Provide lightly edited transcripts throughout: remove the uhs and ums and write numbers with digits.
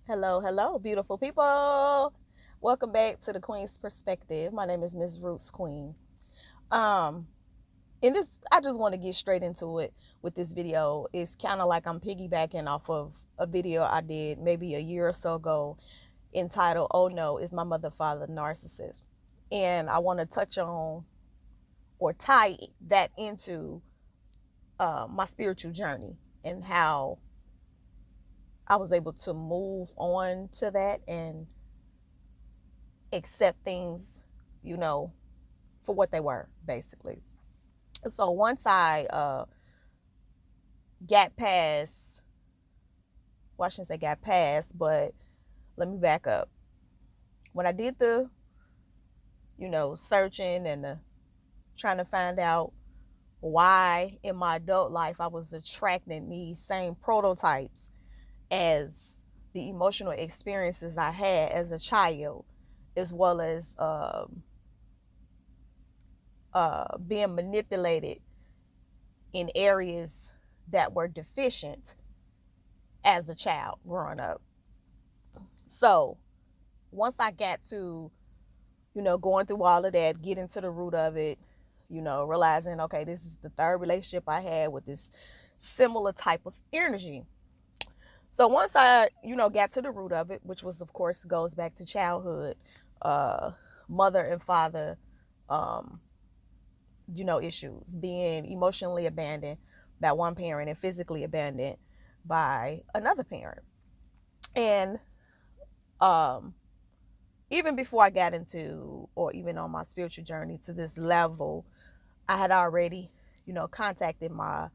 Hello, hello, beautiful people. Welcome back to the Queen's Perspective. My name is Miss Roots Queen. Um, in this, I just want to get straight into it with this video. It's kind of like I'm piggybacking off of a video I did maybe a year or so ago entitled, "Oh No, Is My Mother Father Narcissist?" And I want to touch on or tie that into my spiritual journey and how I was able to move on to that and accept things, you know, for what they were, basically. So once I got past, well, I shouldn't say got past, but let me back up. When I did the, searching and trying to find out why in my adult life I was attracting these same prototypes as the emotional experiences I had as a child, as well as being manipulated in areas that were deficient as a child growing up. So once I got to, going through all of that, getting to the root of it, realizing, okay, this is the third relationship I had with this similar type of energy. So once I, got to the root of it, which was, of course, goes back to childhood, mother and father, issues, being emotionally abandoned by one parent and physically abandoned by another parent. And even before I got into, or even on my spiritual journey to this level, I had already, contacted my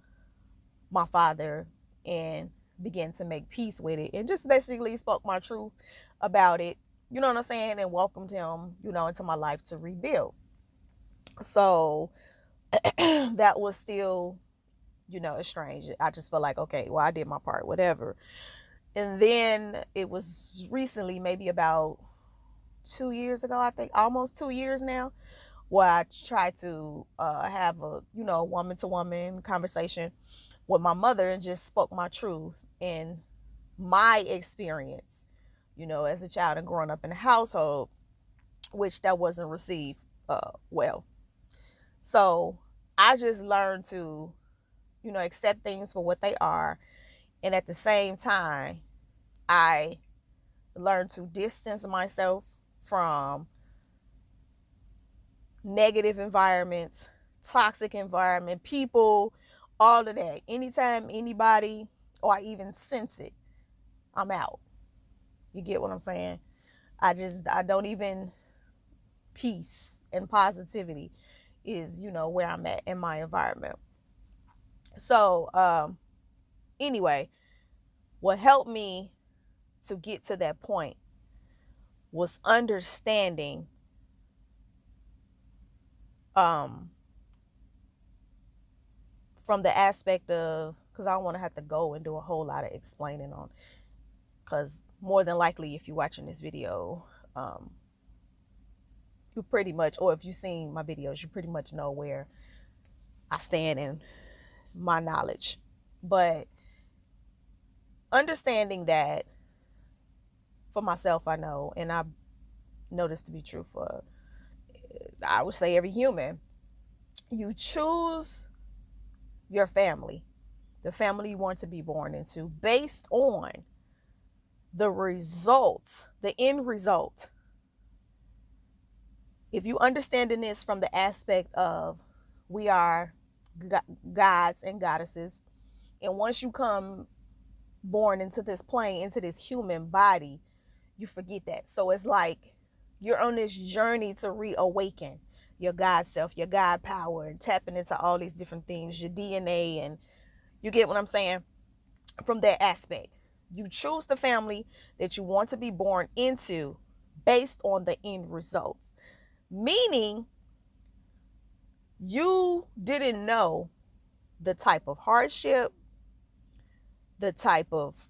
father and began to make peace with it and just basically spoke my truth about it, you know what I'm saying, and welcomed him, into my life to rebuild. So that was still, strange. I just felt like, okay, well, I did my part, whatever. And then it was recently, maybe about 2 years ago, I think, almost 2 years now, where I tried to have a, woman to woman conversation with my mother and just spoke my truth and my experience, as a child and growing up in a household, which that wasn't received well. So I just learned to, accept things for what they are. And at the same time, I learned to distance myself from negative environments, toxic environment, people, all of that. Anytime anybody, or I even sense it, I'm out. You get what I'm saying? I don't even, peace and positivity is, where I'm at in my environment. So, anyway, what helped me to get to that point was understanding from the aspect of, because I don't want to have to go and do a whole lot of explaining on, because more than likely if you're watching this video, you pretty much, or if you've seen my videos, you pretty much know where I stand in my knowledge. But understanding that for myself, I know, and I know this to be true for, I would say, every human, you choose your family, the family you want to be born into, based on the results, the end result. If you understanding this from the aspect of we are gods and goddesses, and once you come born into this plane, into this human body, you forget that. So it's like you're on this journey to reawaken your God self, your God power, and tapping into all these different things, your DNA, and you get what I'm saying? From that aspect, you choose the family that you want to be born into based on the end results. Meaning, you didn't know the type of hardship, the type of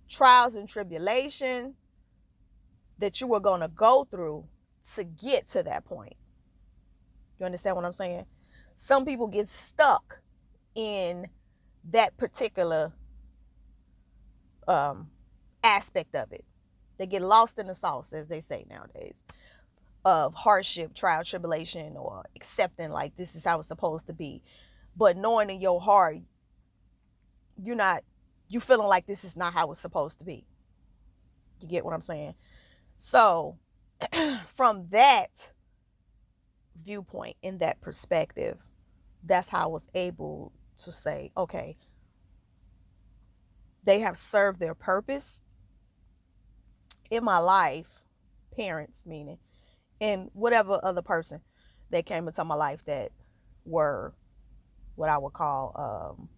trials and tribulation that you were going to go through to get to that point. You understand what I'm saying? Some people get stuck in that particular aspect of it. They get lost in the sauce, as they say nowadays, of hardship, trial, tribulation, or accepting like this is how it's supposed to be. But knowing in your heart, you feeling like this is not how it's supposed to be. You get what I'm saying? So from that viewpoint, in that perspective, that's how I was able to say, okay, they have served their purpose in my life, parents meaning, and whatever other person that came into my life that were what I would call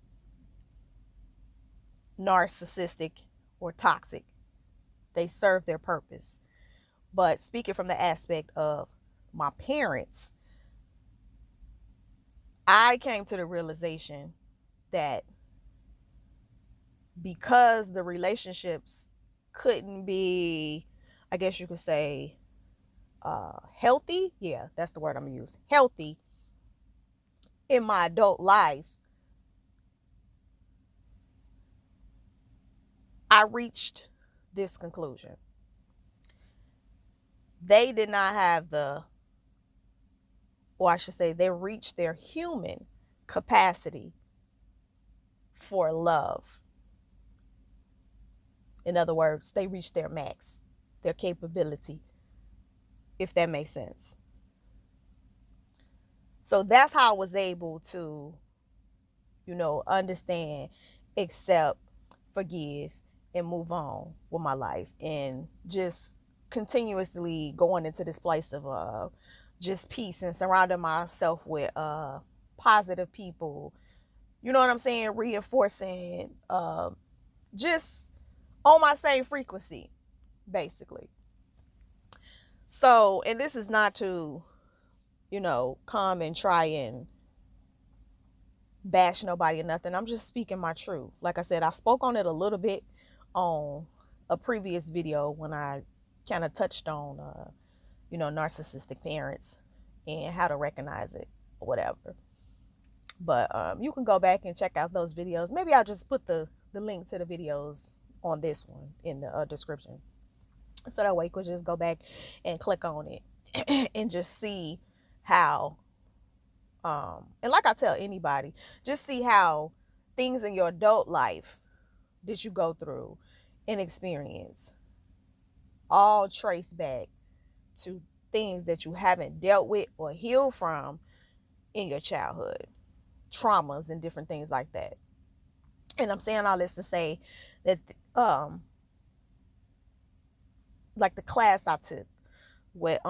narcissistic or toxic. They serve their purpose. But speaking from the aspect of my parents, I came to the realization that because the relationships couldn't be, I guess you could say, healthy. Yeah, that's the word I'm gonna use. Healthy in my adult life, I reached this conclusion. They did not have or I should say, they reached their human capacity for love. In other words, they reached their max, their capability, if that makes sense. So that's how I was able to, understand, accept, forgive, and move on with my life, and just continuously going into this place of just peace and surrounding myself with positive people. You know what I'm saying? Reinforcing, just on my same frequency, basically. So, and this is not to, come and try and bash nobody or nothing. I'm just speaking my truth. Like I said, I spoke on it a little bit on a previous video when I kind of touched on, narcissistic parents and how to recognize it or whatever. But you can go back and check out those videos. Maybe I'll just put the link to the videos on this one in the description. So that way you could just go back and click on it and just see how, and like I tell anybody, just see how things in your adult life that you go through and experience all trace back to things that you haven't dealt with or healed from in your childhood, traumas and different things like that. And I'm saying all this to say that like the class I took with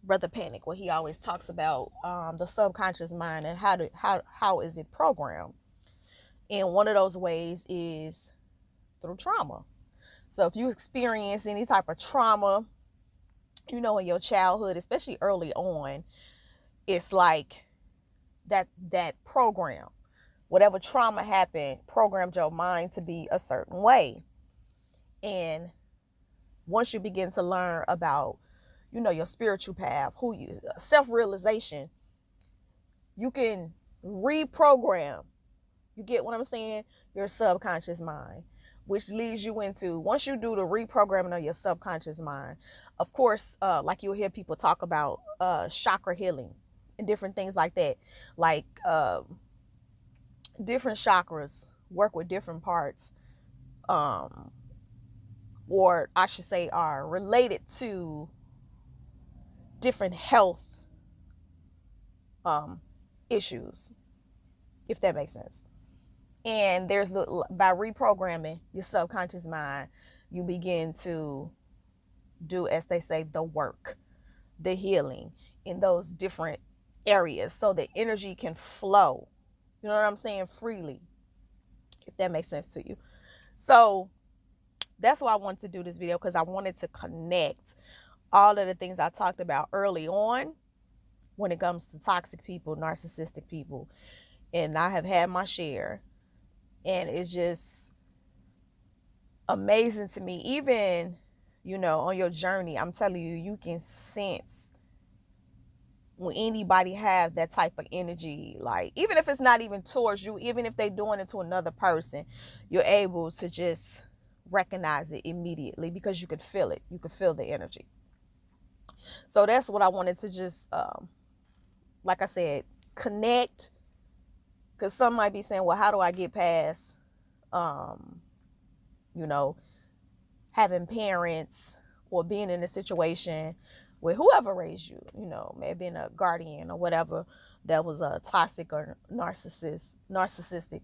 Brother Panic, where he always talks about the subconscious mind and how is it programmed. And one of those ways is through trauma. So if you experience any type of trauma, in your childhood, especially early on, it's like that program, whatever trauma happened, programmed your mind to be a certain way. And once you begin to learn about, your spiritual path, self-realization, you can reprogram, you get what I'm saying, your subconscious mind, which leads you into, once you do the reprogramming of your subconscious mind, of course, like you'll hear people talk about chakra healing and different things like that. Like different chakras work with different parts, or I should say are related to different health issues, if that makes sense. And by reprogramming your subconscious mind, you begin to do, as they say, the work, the healing in those different areas, so the energy can flow, you know what I'm saying, freely, if that makes sense to you. So that's why I wanted to do this video, because I wanted to connect all of the things I talked about early on when it comes to toxic people, narcissistic people. And I have had my share. And it's just amazing to me. Even, on your journey, I'm telling you, you can sense when anybody have that type of energy. Like, even if it's not even towards you, even if they're doing it to another person, you're able to just recognize it immediately because you could feel it. You could feel the energy. So that's what I wanted to just, like I said, connect. Because some might be saying, well, how do I get past, you know, having parents or being in a situation where whoever raised you, you know, may have been a guardian or whatever that was a toxic or narcissistic,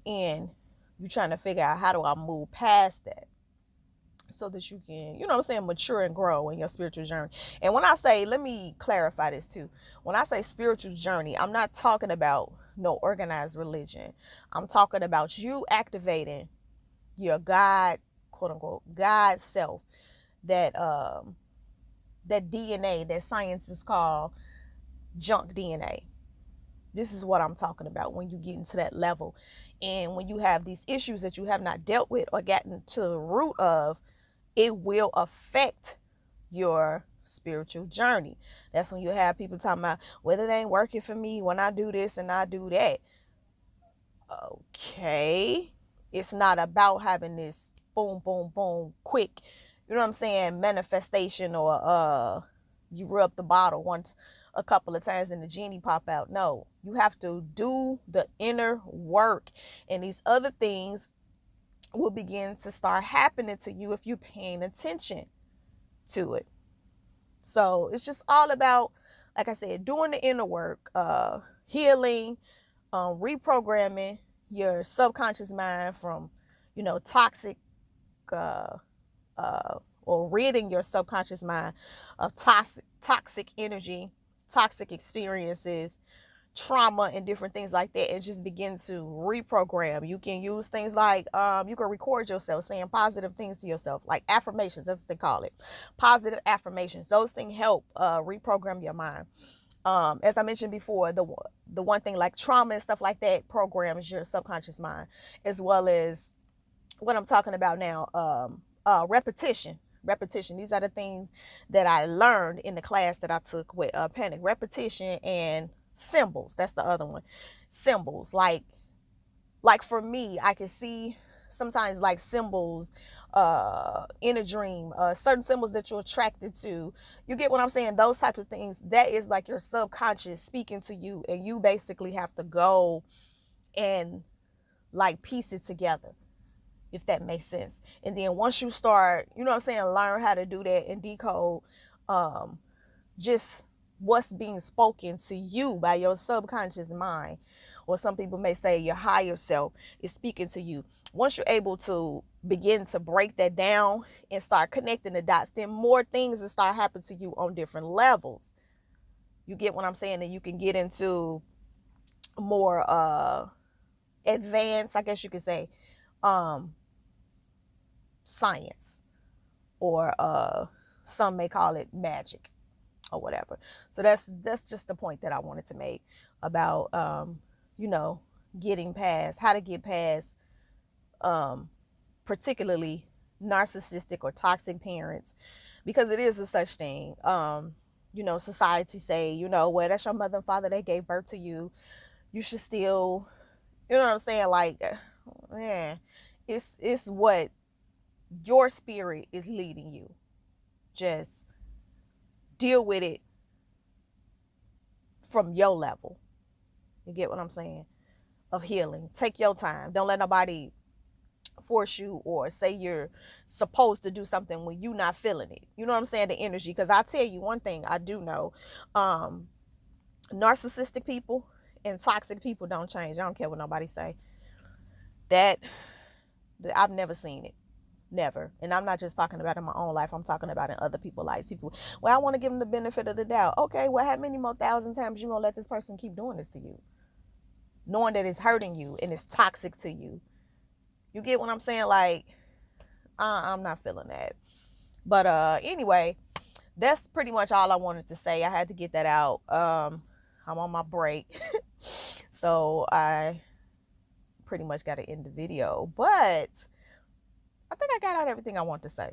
and you're trying to figure out, how do I move past that so that you can, you know what I'm saying, mature and grow in your spiritual journey. And when I say, let me clarify this too. When I say spiritual journey, I'm not talking about no organized religion. I'm talking about you activating your God, quote unquote, God self, that that DNA that scientists call junk DNA. This is what I'm talking about when you get into that level. And when you have these issues that you have not dealt with or gotten to the root of, it will affect your spiritual journey. That's when you have people talking about, well, it ain't working for me when I do this and I do that. Okay. It's not about having this boom, boom, boom, quick, you know what I'm saying, manifestation, or you rub the bottle once a couple of times and the genie pop out. No, you have to do the inner work, and these other things will begin to start happening to you if you're paying attention to it. So it's just all about, like I said, doing the inner work, healing, reprogramming your subconscious mind from, you know, toxic, or ridding your subconscious mind of toxic energy, toxic experiences, trauma, and different things like that, and just begin to reprogram. You can use things like, you can record yourself saying positive things to yourself, like affirmations. That's what they call it, positive affirmations. Those things help reprogram your mind. As I mentioned before, the one thing like trauma and stuff like that programs your subconscious mind, as well as what I'm talking about now, repetition. These are the things that I learned in the class that I took with Panic. Repetition and symbols. That's the other one. Symbols. Like for me, I can see sometimes like symbols in a dream, certain symbols that you're attracted to. You get what I'm saying? Those types of things. That is like your subconscious speaking to you, and you basically have to go and like piece it together, if that makes sense. And then once you start, you know what I'm saying, learn how to do that and decode just what's being spoken to you by your subconscious mind, or some people may say your higher self is speaking to you. Once you're able to begin to break that down and start connecting the dots, then more things will start happening to you on different levels. You get what I'm saying? And you can get into more advanced, I guess you could say, science, or some may call it magic or whatever. So that's just the point that I wanted to make about you know, getting past, how to get past particularly narcissistic or toxic parents, because it is a such thing. You know, society say, you know, well, that's your mother and father, they gave birth to you, you should still, you know what I'm saying, like, yeah, it's what your spirit is leading you. Just deal with it from your level. You get what I'm saying? Of healing. Take your time. Don't let nobody force you or say you're supposed to do something when you're not feeling it. You know what I'm saying? The energy. Because I tell you one thing I do know. Narcissistic people and toxic people don't change. I don't care what nobody say. That I've never seen it. Never. And I'm not just talking about in my own life. I'm talking about in other people's lives. People, well, I want to give them the benefit of the doubt. Okay, well, how many more thousand times you gonna let this person keep doing this to you, knowing that it's hurting you and it's toxic to you? You get what I'm saying? Like, I'm not feeling that. But anyway, that's pretty much all I wanted to say. I had to get that out. I'm on my break, so I pretty much got to end the video. But I think I got out everything I want to say.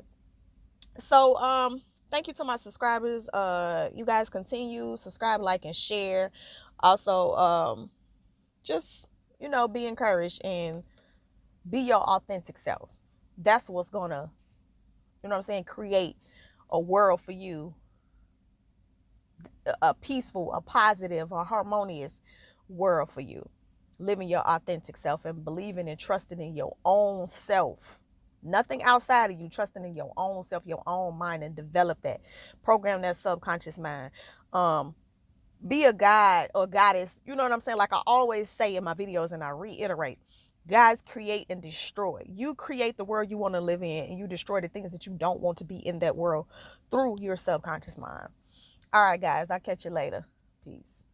So thank you to my subscribers. You guys continue, subscribe, like, and share. Also, just, you know, be encouraged and be your authentic self. That's what's gonna, you know what I'm saying, create a world for you, a peaceful, a positive, a harmonious world for you. Living your authentic self and believing and trusting in your own self. Nothing outside of you, trusting in your own self, your own mind, and develop that. Program that subconscious mind. Be a guide or goddess. You know what I'm saying? Like I always say in my videos and I reiterate, guys create and destroy. You create the world you want to live in and you destroy the things that you don't want to be in that world through your subconscious mind. All right, guys, I'll catch you later. Peace.